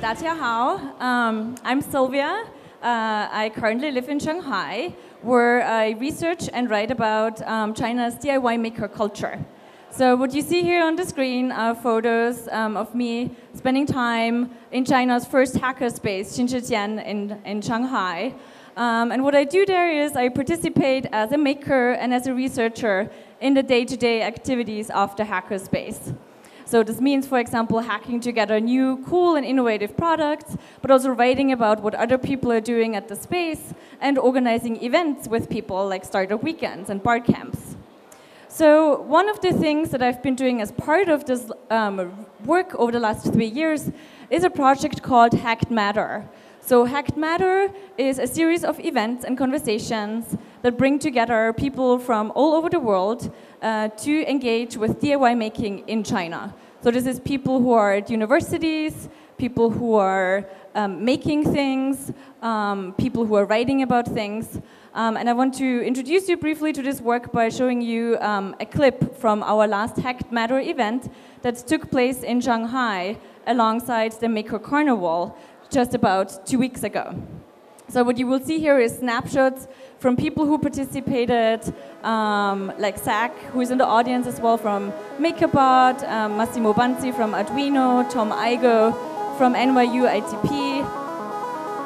大家好. I'm Silvia. I currently live in Shanghai, where I research and write about China's DIY maker culture. So what you see here on the screen are photos of me spending time in China's first hackerspace, Xinjiang, in Shanghai. And what I do there is I participate as a maker and as a researcher in the day-to-day activities of the hackerspace. So this means, for example, hacking together new, cool, and innovative products, but also writing about what other people are doing at the space and organizing events with people like startup weekends and bar camps. So one of the things that I've been doing as part of this work over the last 3 years is a project called Hacked Matter. So Hacked Matter is a series of events and conversations that bring together people from all over the world to engage with DIY making in China. So this is people who are at universities, people who are making things, people who are writing about things. And I want to introduce you briefly to this work by showing you a clip from our last Hacked Matter event that took place in Shanghai alongside the Maker Carnival just about 2 weeks ago. So what you will see here is snapshots from people who participated, like Zach, who is in the audience as well, from MakerBot, Massimo Banzi from Arduino, Tom Igo from NYU ITP.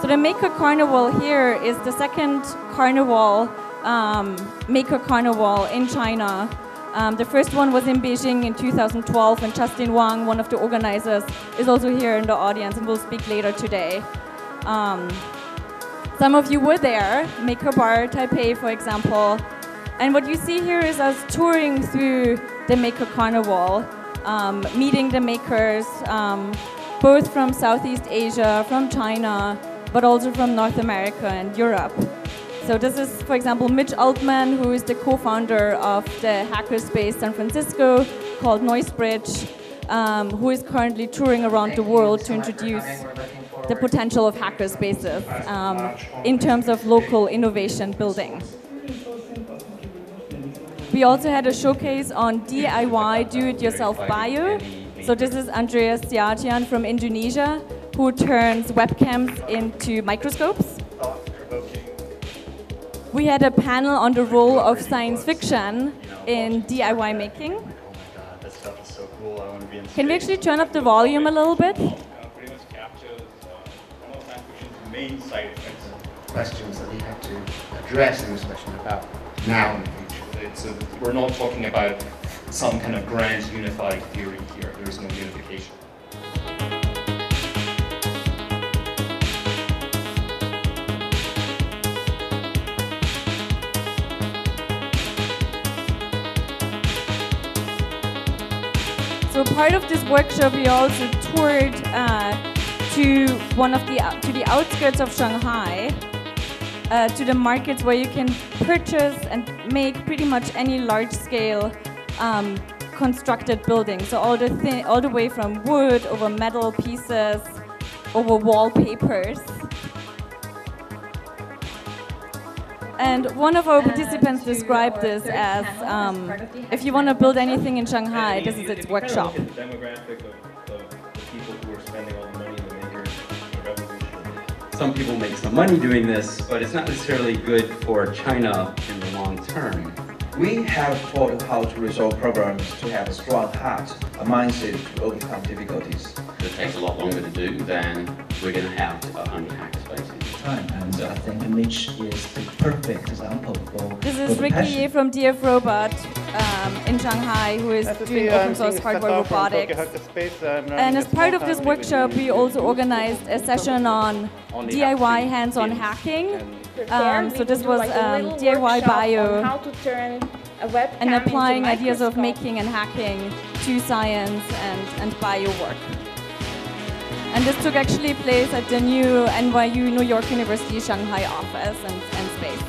So the Maker Carnival here is the second carnival, Maker Carnival in China. The first one was in Beijing in 2012, and Justin Wang, one of the organizers, is also here in the audience and will speak later today. Some of you were there, Maker Bar Taipei, for example. And what you see here is us touring through the Maker Carnival, meeting the makers, both from Southeast Asia, from China, but also from North America and Europe. So this is, for example, Mitch Altman, who is the co-founder of the hackerspace San Francisco called Noisebridge, who is currently touring around the world to introduce the potential of hackerspaces in terms of local innovation building. We also had a showcase on DIY, do-it-yourself bio. So this is Andreas Siagian from Indonesia, who turns webcams into microscopes. We had a panel on the role of science fiction in DIY making. Oh my God, that stuff is so cool. I want to be in space. Can we actually turn up the volume a little bit? Pretty much captures almost science fiction's main side effects. Questions that we have to address in this session about now and the future. We're not talking about some kind of grand unified theory here. There is no unification. So part of this workshop, we also toured to the outskirts of Shanghai, to the markets where you can purchase and make pretty much any large-scale constructed building. So all the way from wood over metal pieces, over wallpapers. And one of our participants described this as, if you want to build anything in Shanghai, this is its workshop. Kind of look at the demographic of the people who are spending all the money in the makers revolution. Some people make some money doing this, but it's not necessarily good for China in the long term. We have taught how to resolve problems to have a strong heart, a mindset to overcome difficulties. It takes a lot longer to do than we're going to have on hackerspaces. And I think Mitch is the perfect example for. This is Ricky from DF Robot in Shanghai, who is doing open source hardware robotics. And as part of this workshop, we also organized a session on DIY hands-on hacking. So this was DIY bio and applying ideas of making and hacking to science and bio work. And this took actually place at the new NYU New York University Shanghai office and space.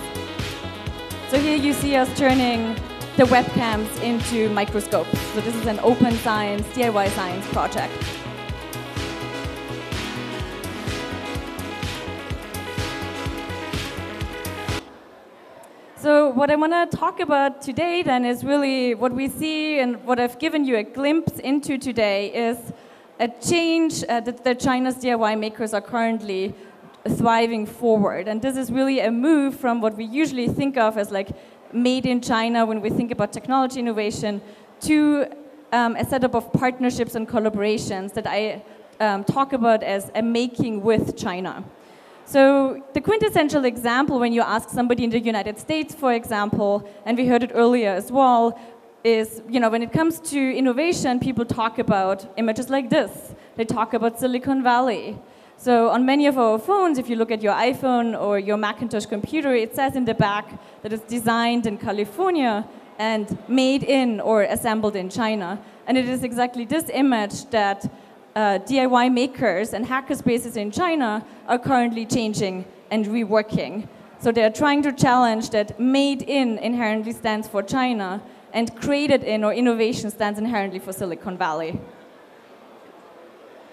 So here you see us turning the webcams into microscopes. So this is an open science, DIY science project. So what I want to talk about today then is really what we see, and what I've given you a glimpse into today is a change that China's DIY makers are currently thriving forward. And this is really a move from what we usually think of as like made in China when we think about technology innovation to a setup of partnerships and collaborations that I talk about as a making with China. So the quintessential example when you ask somebody in the United States, for example, and we heard it earlier as well, is, you know, when it comes to innovation, people talk about images like this. They talk about Silicon Valley. So on many of our phones, if you look at your iPhone or your Macintosh computer, it says in the back that it's designed in California and made in or assembled in China. And it is exactly this image that DIY makers and hackerspaces in China are currently changing and reworking. So they're trying to challenge that made in inherently stands for China and created in or innovation stands inherently for Silicon Valley.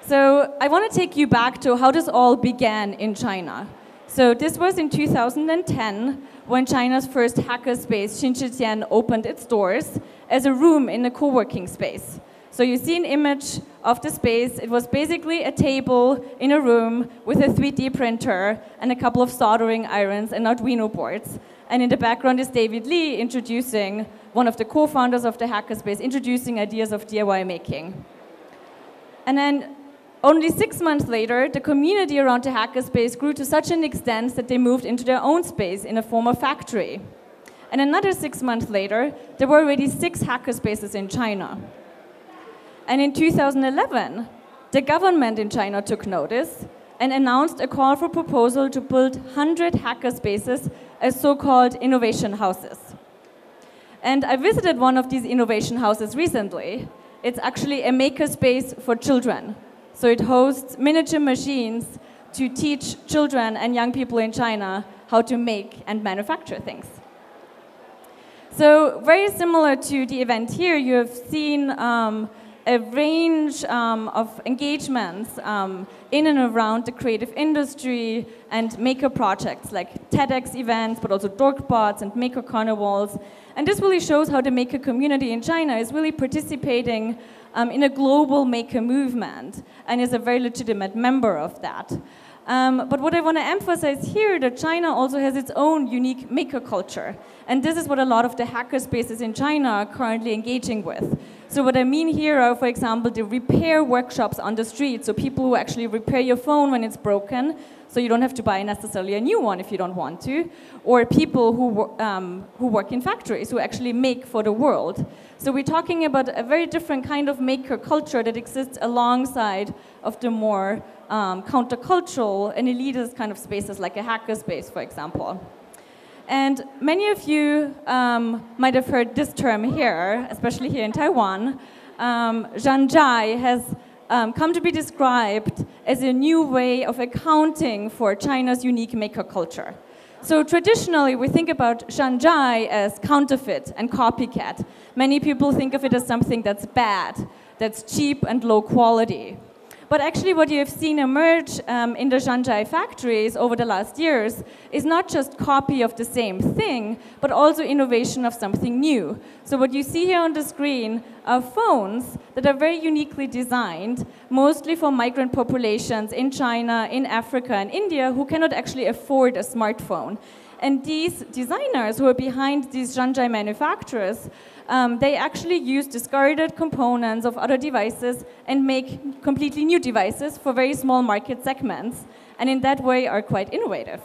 So I want to take you back to how this all began in China. So this was in 2010 when China's first hackerspace, Xinjiang, opened its doors as a room in a co-working space. So you see an image of the space. It was basically a table in a room with a 3D printer and a couple of soldering irons and Arduino boards. And in the background is David Lee introducing, one of the co-founders of the hackerspace, introducing ideas of DIY making. And then only 6 months later, the community around the hackerspace grew to such an extent that they moved into their own space in a former factory. And another 6 months later, there were already 6 hackerspaces in China. And in 2011, the government in China took notice and announced a call for proposal to build 100 hackerspaces as so-called innovation houses. And I visited one of these innovation houses recently. It's actually a makerspace for children. So it hosts miniature machines to teach children and young people in China how to make and manufacture things. So very similar to the event here, you have seen a range of engagements in and around the creative industry and maker projects like TEDx events, but also dorkbots and maker carnivals. And this really shows how the maker community in China is really participating in a global maker movement and is a very legitimate member of that. But what I want to emphasize here, that China also has its own unique maker culture. And this is what a lot of the hackerspaces in China are currently engaging with. So what I mean here are, for example, the repair workshops on the street. So people who actually repair your phone when it's broken, so you don't have to buy necessarily a new one if you don't want to. Or people who work in factories, who actually make for the world. So we're talking about a very different kind of maker culture that exists alongside of the more countercultural and elitist kind of spaces like a hackerspace, for example. And many of you might have heard this term here, especially here in Taiwan. Zhanzhai has come to be described as a new way of accounting for China's unique maker culture. So traditionally, we think about Zhanzhai as counterfeit and copycat. Many people think of it as something that's bad, that's cheap and low quality. But actually what you have seen emerge in the Zhanzhai factories over the last years is not just copy of the same thing, but also innovation of something new. So what you see here on the screen are phones that are very uniquely designed, mostly for migrant populations in China, in Africa, and India who cannot actually afford a smartphone. And these designers who are behind these Zhanzhai manufacturers, they actually use discarded components of other devices and make completely new devices for very small market segments, and in that way are quite innovative.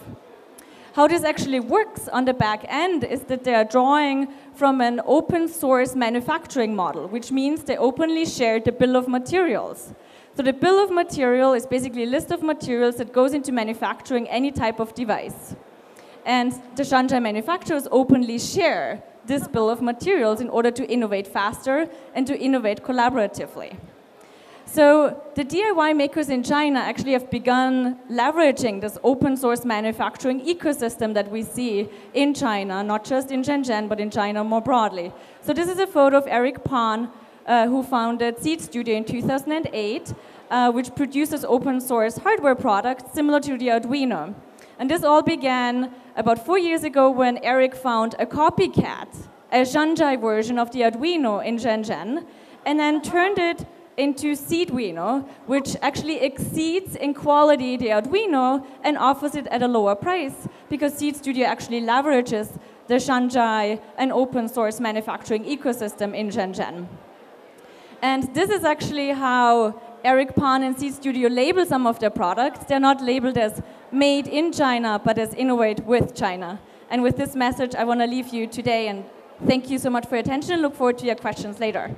How this actually works on the back end is that they are drawing from an open source manufacturing model, which means they openly share the bill of materials. So the bill of material is basically a list of materials that goes into manufacturing any type of device. And the Zhanzhai manufacturers openly share this bill of materials in order to innovate faster and to innovate collaboratively. So the DIY makers in China actually have begun leveraging this open source manufacturing ecosystem that we see in China, not just in Shenzhen, but in China more broadly. So this is a photo of Eric Pan, who founded Seed Studio in 2008, which produces open source hardware products similar to the Arduino. And this all began about 4 years ago when Eric found a copycat, a Zhanzhai version of the Arduino in Shenzhen, and then turned it into Seeduino, which actually exceeds in quality the Arduino and offers it at a lower price, because Seed Studio actually leverages the Shanghai and open source manufacturing ecosystem in Shenzhen. And this is actually how Eric Pan and Seed Studio label some of their products. They're not labeled as made in China, but as innovate with China. And with this message, I want to leave you today, and thank you so much for your attention. Look forward to your questions later.